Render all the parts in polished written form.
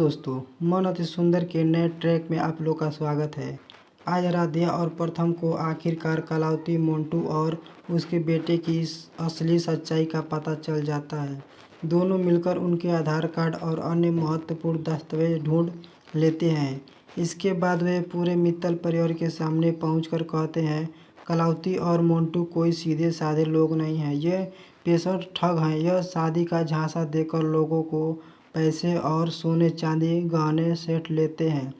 दोस्तों, मन अति सुंदर के नए ट्रैक में आप लोग का स्वागत है। आज राधिया और प्रथम को आखिरकार कलावती, मोंटू और उसके बेटे की असली सच्चाई का पता चल जाता है। दोनों मिलकर उनके आधार कार्ड और अन्य महत्वपूर्ण दस्तावेज ढूंढ लेते हैं। इसके बाद वे पूरे मित्तल परिवार के सामने पहुंचकर कहते हैं, कलावती और मोंटू कोई सीधे साधे लोग नहीं हैं, ये पेशेवर ठग हैं। यह शादी का झांसा देकर लोगों को पैसे और सोने चांदी गहने सेठ लेते हैं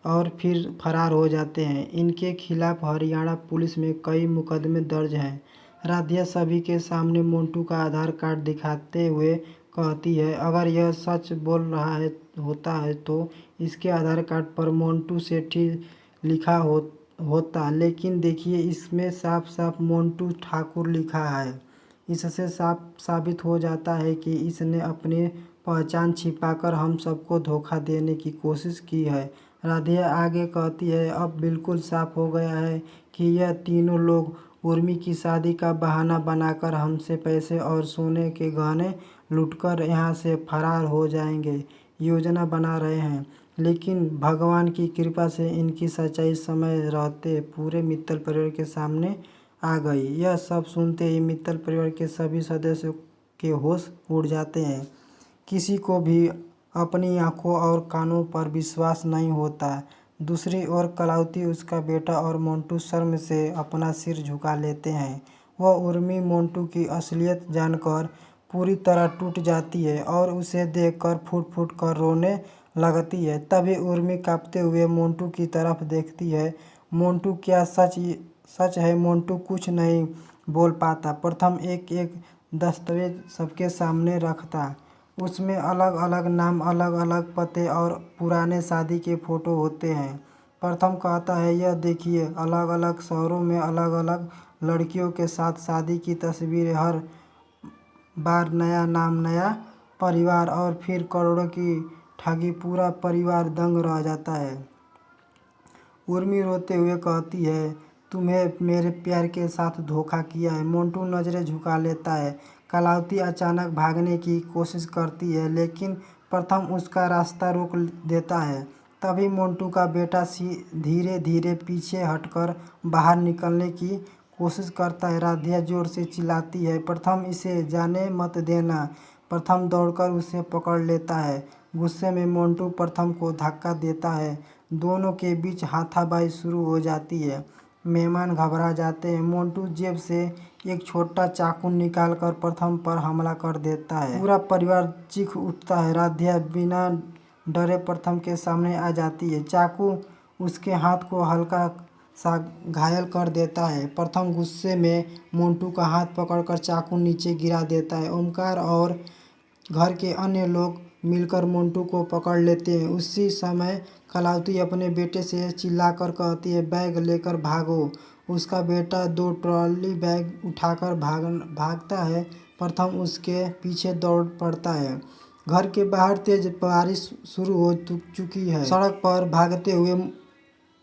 और फिर फरार हो जाते हैं। इनके खिलाफ हरियाणा पुलिस में कई मुकदमे दर्ज हैं। राधिया सभी के सामने मोंटू का आधार कार्ड दिखाते हुए कहती है, अगर यह सच बोल रहा है होता है तो इसके आधार कार्ड पर मोंटू सेठी लिखा होता, लेकिन देखिए इसमें साफ साफ मोंटू ठाकुर लिखा है। इससे साफ साबित हो जाता है कि इसने अपनी पहचान छिपाकर हम सबको धोखा देने की कोशिश की है। राधिया आगे कहती है, अब बिल्कुल साफ हो गया है कि यह तीनों लोग उर्मी की शादी का बहाना बनाकर हमसे पैसे और सोने के गहने लूटकर यहाँ से फरार हो जाएंगे योजना बना रहे हैं। लेकिन भगवान की कृपा से इनकी सच्चाई समय रहते पूरे मित्तल परिवार के सामने आ गई। यह सब सुनते ही मित्तल परिवार के सभी सदस्यों के होश उड़ जाते हैं। किसी को भी अपनी आंखों और कानों पर विश्वास नहीं होता। दूसरी ओर कलावती, उसका बेटा और मोंटू शर्म से अपना सिर झुका लेते हैं। वह उर्मी मोंटू की असलियत जानकर पूरी तरह टूट जाती है और उसे देखकर फूट फूट कर रोने लगती है। तभी उर्मी कांपते हुए मोंटू की तरफ देखती है। मोंटू, क्या सच है? मोंटू कुछ नहीं बोल पाता। प्रथम एक एक दस्तावेज सबके सामने रखता। उसमें अलग अलग नाम, अलग अलग पते और पुराने शादी के फोटो होते हैं। प्रथम कहता है, यह देखिए, अलग अलग शहरों में अलग अलग लड़कियों के साथ शादी की तस्वीरें। हर बार नया नाम, नया परिवार और फिर करोड़ों की ठगी। पूरा परिवार दंग रह जाता है। उर्मी रोते हुए कहती है, तुम्हें मेरे प्यार के साथ धोखा किया है। मोंटू नजरें झुका लेता है। कलावती अचानक भागने की कोशिश करती है, लेकिन प्रथम उसका रास्ता रोक देता है। तभी मोंटू का बेटा धीरे धीरे पीछे हटकर बाहर निकलने की कोशिश करता है। राधिया जोर से चिल्लाती है, प्रथम इसे जाने मत देना। प्रथम दौड़कर उसे पकड़ लेता है। गुस्से में मोंटू प्रथम को धक्का देता है। दोनों के बीच हाथापाई शुरू हो जाती है। मेहमान घबरा जाते हैं। मोंटू जेब से एक छोटा चाकू निकालकर प्रथम पर हमला कर देता है। पूरा परिवार चीख उठता है। राधिया बिना डरे प्रथम के सामने आ जाती है। चाकू उसके हाथ को हल्का सा घायल कर देता है। प्रथम गुस्से में मोंटू का हाथ पकड़कर चाकू नीचे गिरा देता है। ओमकार और घर के अन्य लोग मिलकर मोंटू को पकड़ लेते हैं। उसी समय कलावती अपने बेटे से चिल्लाकर कहती है, बैग लेकर भागो। उसका बेटा 2 ट्रॉली बैग उठाकर भागता है। प्रथम उसके पीछे दौड़ पड़ता है। घर के बाहर तेज बारिश शुरू हो चुकी है। सड़क पर भागते हुए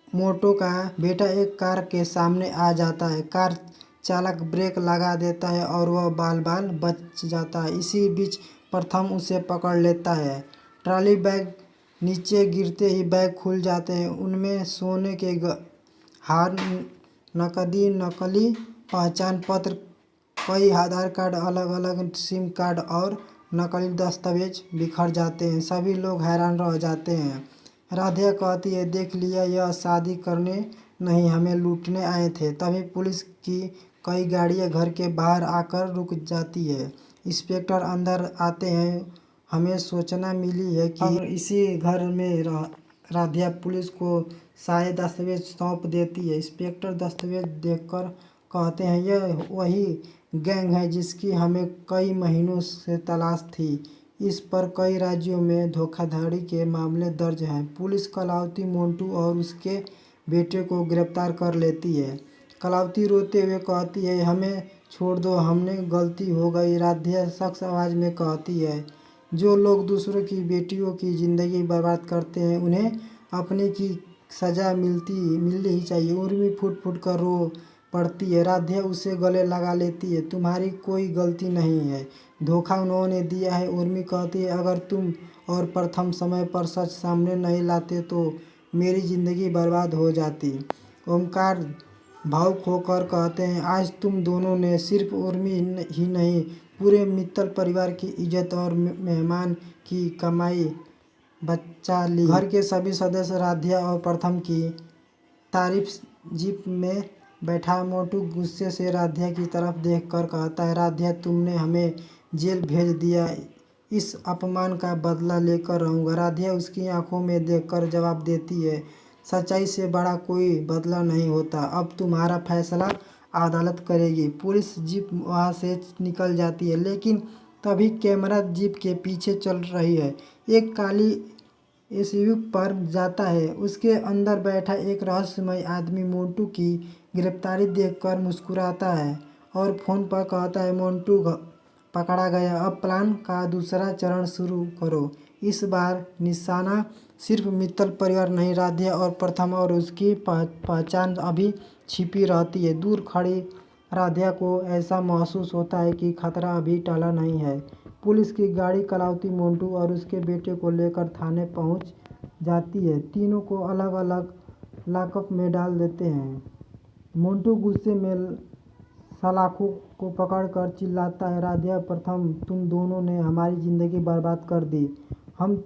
मोंटू का बेटा एक कार के सामने आ जाता है। कार चालक ब्रेक लगा देता है और वह बाल बाल बच जाता है। इसी बीच प्रथम उसे पकड़ लेता है। ट्रॉली बैग नीचे गिरते ही बैग खुल जाते हैं। उनमें सोने के हार, नकली पहचान पत्र, कई आधार कार्ड, अलग अलग सिम कार्ड और नकली दस्तावेज बिखर जाते हैं। सभी लोग हैरान रह जाते हैं। राधिया कहती है, देख लिया, यह शादी करने नहीं, हमें लूटने आए थे। तभी पुलिस की कई गाड़ियां घर के बाहर आकर रुक जाती है। इंस्पेक्टर अंदर आते हैं। हमें सूचना मिली है कि इसी घर में राधिया पुलिस को सारे दस्तावेज सौंप देती है। इंस्पेक्टर दस्तावेज देखकर कहते हैं, यह वही गैंग है जिसकी हमें कई महीनों से तलाश थी। इस पर कई राज्यों में धोखाधड़ी के मामले दर्ज हैं। पुलिस कलावती, मोंटू और उसके बेटे को गिरफ्तार कर लेती है। कलावती रोते हुए कहती है, हमें छोड़ दो, हमने गलती हो गई। राधिया सख्त आवाज़ में कहती है, जो लोग दूसरों की बेटियों की ज़िंदगी बर्बाद करते हैं उन्हें अपने की सज़ा मिलनी ही चाहिए। उर्मी फूट फूट कर रो पड़ती है। राधिया उसे गले लगा लेती है, तुम्हारी कोई गलती नहीं है, धोखा उन्होंने दिया है। उर्मी कहती है, अगर तुम और प्रथम समय पर सच सामने नहीं लाते तो मेरी ज़िंदगी बर्बाद हो जाती। ओमकार भावुक होकर कहते हैं, आज तुम दोनों ने सिर्फ उर्मी ही नहीं, पूरे मित्तल परिवार की इज्जत और मेहमान की कमाई बचा ली। घर के सभी सदस्य राधिया और प्रथम की तारीफ जीप में बैठा मोटू गुस्से से राधिया की तरफ देखकर कहता है, राधिया तुमने हमें जेल भेज दिया, इस अपमान का बदला लेकर रहूँगा। राधिया उसकी आंखों में देखकर जवाब देती है, सच्चाई से बड़ा कोई बदला नहीं होता, अब तुम्हारा फैसला अदालत करेगी। पुलिस जीप वहाँ से निकल जाती है, लेकिन तभी कैमरा जीप के पीछे चल रही है। एक काली एसयूवी पर जाता है। उसके अंदर बैठा एक रहस्यमय आदमी मोंटू की गिरफ्तारी देखकर मुस्कुराता है और फ़ोन पर कहता है, मोंटू पकड़ा गया, अब प्लान का दूसरा चरण शुरू करो। इस बार निशाना सिर्फ मित्तल परिवार नहीं, राधिया और प्रथम और उसकी पहचान अभी छिपी रहती है। दूर खड़ी राधिया को ऐसा महसूस होता है कि खतरा अभी टला नहीं है। पुलिस की गाड़ी कलावती मोंटू और उसके बेटे को लेकर थाने पहुंच जाती है। तीनों को अलग अलग लॉकअप में डाल देते हैं। मोंटू गुस्से में सलाखों को पकड़कर चिल्लाता है, राधिया प्रथम तुम दोनों ने हमारी ज़िंदगी बर्बाद कर दी। हम